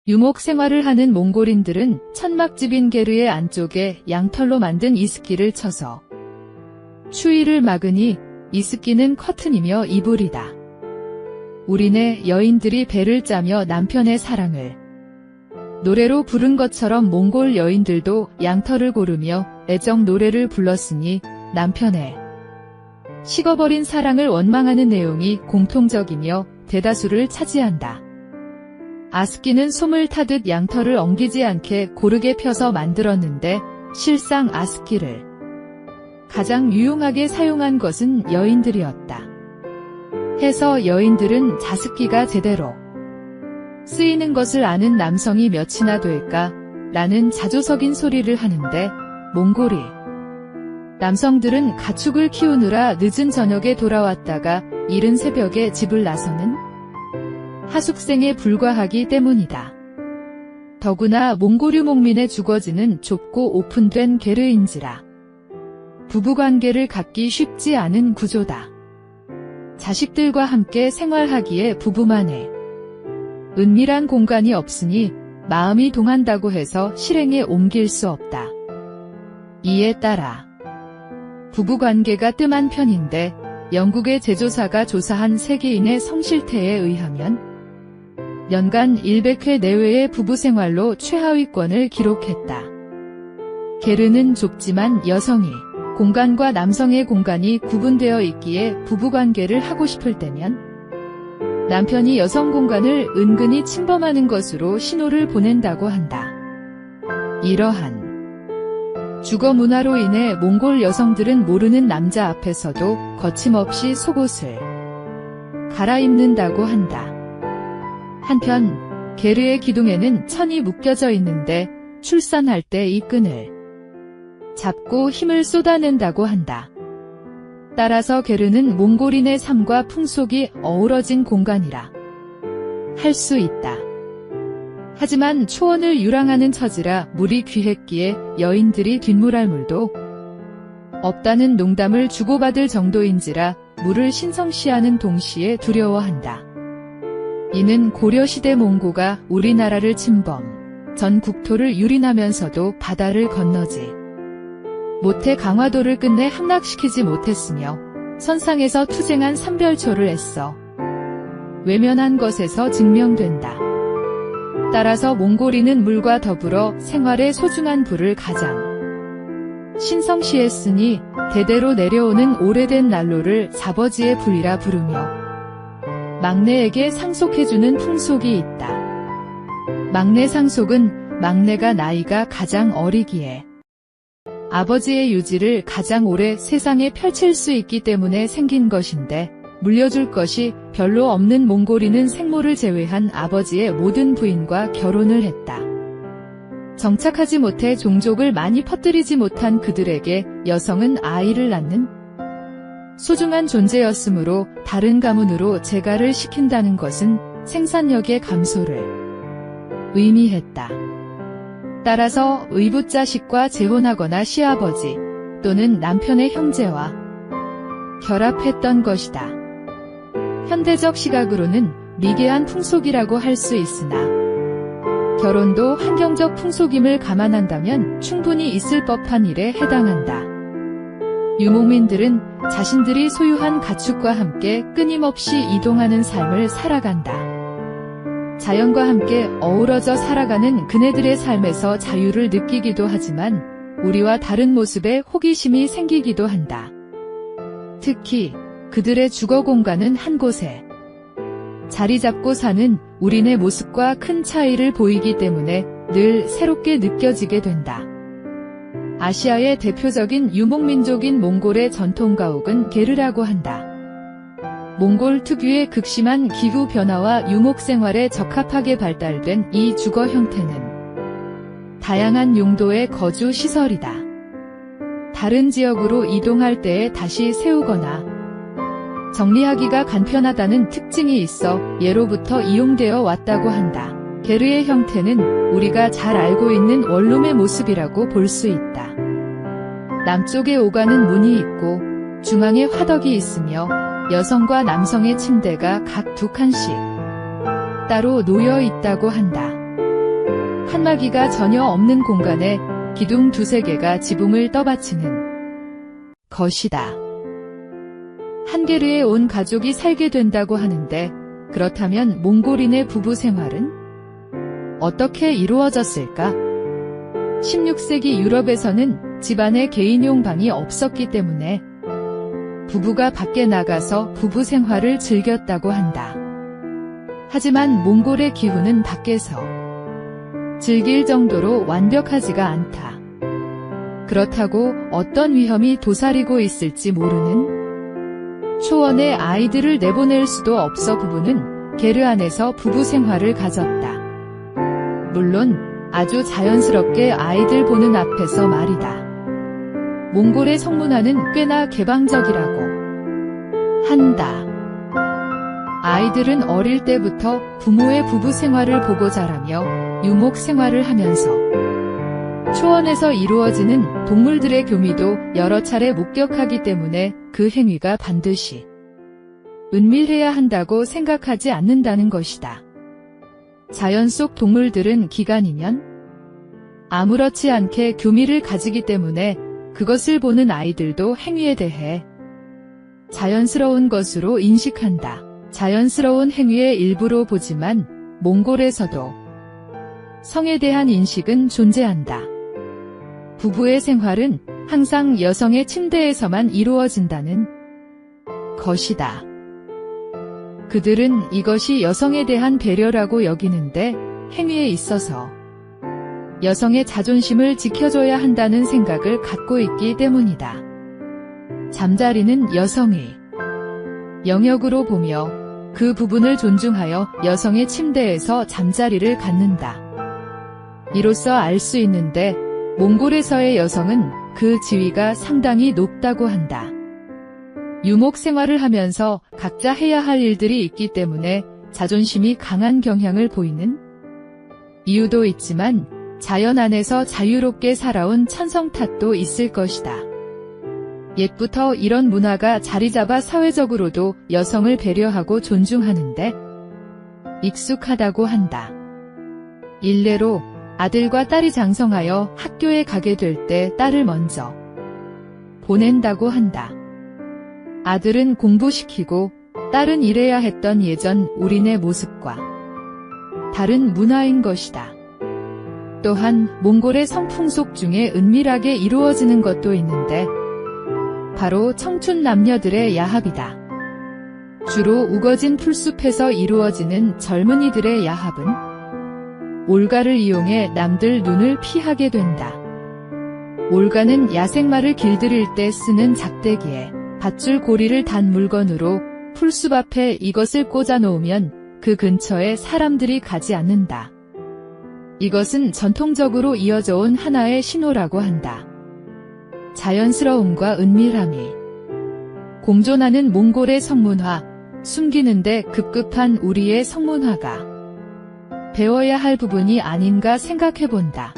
유목 생활을 하는 몽골인들은 천막집인 게르의 안쪽에 양털로 만든 이스키를 쳐서 추위를 막으니 이스키는 커튼이며 이불이다. 우리네 여인들이 배를 짜며 남편의 사랑을 노래로 부른 것처럼 몽골 여인들도 양털을 고르며 애정 노래를 불렀으니 남편의 식어버린 사랑을 원망하는 내용이 공통적이며 대다수를 차지한다. 아스키는 솜을 타듯 양털을 엉키지 않게 고르게 펴서 만들었는데 실상 아스키를 가장 유용하게 사용한 것은 여인들이었다. 해서 여인들은 자스키가 제대로 쓰이는 것을 아는 남성이 몇이나 될까? 라는 자조적인 소리를 하는데 몽골이 남성들은 가축을 키우느라 늦은 저녁에 돌아왔다가 이른 새벽에 집을 나서는 하숙생에 불과하기 때문이다. 더구나 몽골 유목민의 주거지는 좁고 오픈된 게르인지라 부부관계를 갖기 쉽지 않은 구조다. 자식들과 함께 생활하기에 부부만의 은밀한 공간이 없으니 마음이 동한다고 해서 실행에 옮길 수 없다. 이에 따라 부부관계가 뜸한 편인데 영국의 제조사가 조사한 세계인의 성실태에 의하면 연간 100회 내외의 부부생활로 최하위권을 기록했다. 게르는 좁지만 여성이 공간과 남성의 공간이 구분되어 있기에 부부관계를 하고 싶을 때면 남편이 여성 공간을 은근히 침범하는 것으로 신호를 보낸다고 한다. 이러한 주거 문화로 인해 몽골 여성들은 모르는 남자 앞에서도 거침없이 속옷을 갈아입는다고 한다. 한편 게르의 기둥에는 천이 묶여져 있는데 출산할 때 이 끈을 잡고 힘을 쏟아낸다고 한다. 따라서 게르는 몽골인의 삶과 풍속이 어우러진 공간이라 할 수 있다. 하지만 초원을 유랑하는 처지라 물이 귀했기에 여인들이 뒷물할 물도 없다는 농담을 주고받을 정도인지라 물을 신성시하는 동시에 두려워한다. 이는 고려시대 몽고가 우리나라를 침범, 전 국토를 유린하면서도 바다를 건너지 못해 강화도를 끝내 함락시키지 못했으며 선상에서 투쟁한 삼별초를 애써 외면한 것에서 증명된다. 따라서 몽골인은 물과 더불어 생활의 소중한 불을 가장 신성시했으니 대대로 내려오는 오래된 난로를 자버지의 불이라 부르며 막내에게 상속해주는 풍속이 있다. 막내 상속은 막내가 나이가 가장 어리기에 아버지의 유지를 가장 오래 세상에 펼칠 수 있기 때문에 생긴 것인데 물려줄 것이 별로 없는 몽골인은 생모를 제외한 아버지의 모든 부인과 결혼을 했다. 정착하지 못해 종족을 많이 퍼뜨리지 못한 그들에게 여성은 아이를 낳는 소중한 존재였으므로 다른 가문으로 재가를 시킨다는 것은 생산력의 감소를 의미했다. 따라서 의붓자식과 재혼하거나 시아버지 또는 남편의 형제와 결합했던 것이다. 현대적 시각으로는 미개한 풍속이라고 할 수 있으나 결혼도 환경적 풍속임을 감안한다면 충분히 있을 법한 일에 해당한다. 유목민들은 자신들이 소유한 가축과 함께 끊임없이 이동하는 삶을 살아간다. 자연과 함께 어우러져 살아가는 그네들의 삶에서 자유를 느끼기도 하지만 우리와 다른 모습에 호기심이 생기기도 한다. 특히 그들의 주거 공간은 한 곳에 자리 잡고 사는 우리네 모습과 큰 차이를 보이기 때문에 늘 새롭게 느껴지게 된다. 아시아의 대표적인 유목민족인 몽골의 전통가옥은 게르라고 한다. 몽골 특유의 극심한 기후 변화와 유목 생활에 적합하게 발달된 이 주거 형태는 다양한 용도의 거주 시설이다. 다른 지역으로 이동할 때에 다시 세우거나 정리하기가 간편하다는 특징이 있어 예로부터 이용되어 왔다고 한다. 게르의 형태는 우리가 잘 알고 있는 원룸의 모습이라고 볼 수 있다. 남쪽에 오가는 문이 있고 중앙에 화덕이 있으며 여성과 남성의 침대가 각 2칸씩 따로 놓여 있다고 한다. 칸막이가 전혀 없는 공간에 기둥 두세 개가 지붕을 떠받치는 것이다. 한게르에 온 가족이 살게 된다고 하는데 그렇다면 몽골인의 부부 생활은 어떻게 이루어졌을까? 16세기 유럽에서는 집안에 개인용 방이 없었기 때문에 부부가 밖에 나가서 부부 생활을 즐겼다고 한다. 하지만 몽골의 기후는 밖에서 즐길 정도로 완벽하지가 않다. 그렇다고 어떤 위험이 도사리고 있을지 모르는 초원에 아이들을 내보낼 수도 없어 부부는 게르 안에서 부부 생활을 가졌다. 물론 아주 자연스럽게 아이들 보는 앞에서 말이다. 몽골의 성문화는 꽤나 개방적이라고 한다. 아이들은 어릴 때부터 부모의 부부 생활을 보고 자라며 유목 생활을 하면서 초원에서 이루어지는 동물들의 교미도 여러 차례 목격하기 때문에 그 행위가 반드시 은밀해야 한다고 생각하지 않는다는 것이다. 자연 속 동물들은 기간이면 아무렇지 않게 교미를 가지기 때문에 그것을 보는 아이들도 행위에 대해 자연스러운 것으로 인식한다. 자연스러운 행위의 일부로 보지만 몽골에서도 성에 대한 인식은 존재한다. 부부의 생활은 항상 여성의 침대에서만 이루어진다는 것이다. 그들은 이것이 여성에 대한 배려라고 여기는데 행위에 있어서 여성의 자존심을 지켜줘야 한다는 생각을 갖고 있기 때문이다. 잠자리는 여성의 영역으로 보며 그 부분을 존중하여 여성의 침대에서 잠자리를 갖는다. 이로써 알 수 있는데 몽골에서의 여성은 그 지위가 상당히 높다고 한다. 유목 생활을 하면서 각자 해야 할 일들이 있기 때문에 자존심이 강한 경향을 보이는 이유도 있지만 자연 안에서 자유롭게 살아온 천성 탓도 있을 것이다. 옛부터 이런 문화가 자리 잡아 사회적으로도 여성을 배려하고 존중하는데 익숙하다고 한다. 일례로 아들과 딸이 장성하여 학교에 가게 될 때 딸을 먼저 보낸다고 한다. 아들은 공부시키고 딸은 일해야 했던 예전 우리네 모습과 다른 문화인 것이다. 또한 몽골의 성풍속 중에 은밀하게 이루어지는 것도 있는데 바로 청춘 남녀들의 야합이다. 주로 우거진 풀숲에서 이루어지는 젊은이들의 야합은 올가를 이용해 남들 눈을 피하게 된다. 올가는 야생마를 길들일 때 쓰는 작대기에 밧줄 고리를 단 물건으로 풀숲 앞에 이것을 꽂아 놓으면 그 근처에 사람들이 가지 않는다. 이것은 전통적으로 이어져 온 하나의 신호라고 한다. 자연스러움과 은밀함이 공존하는 몽골의 성문화, 숨기는데 급급한 우리의 성문화가 배워야 할 부분이 아닌가 생각해본다.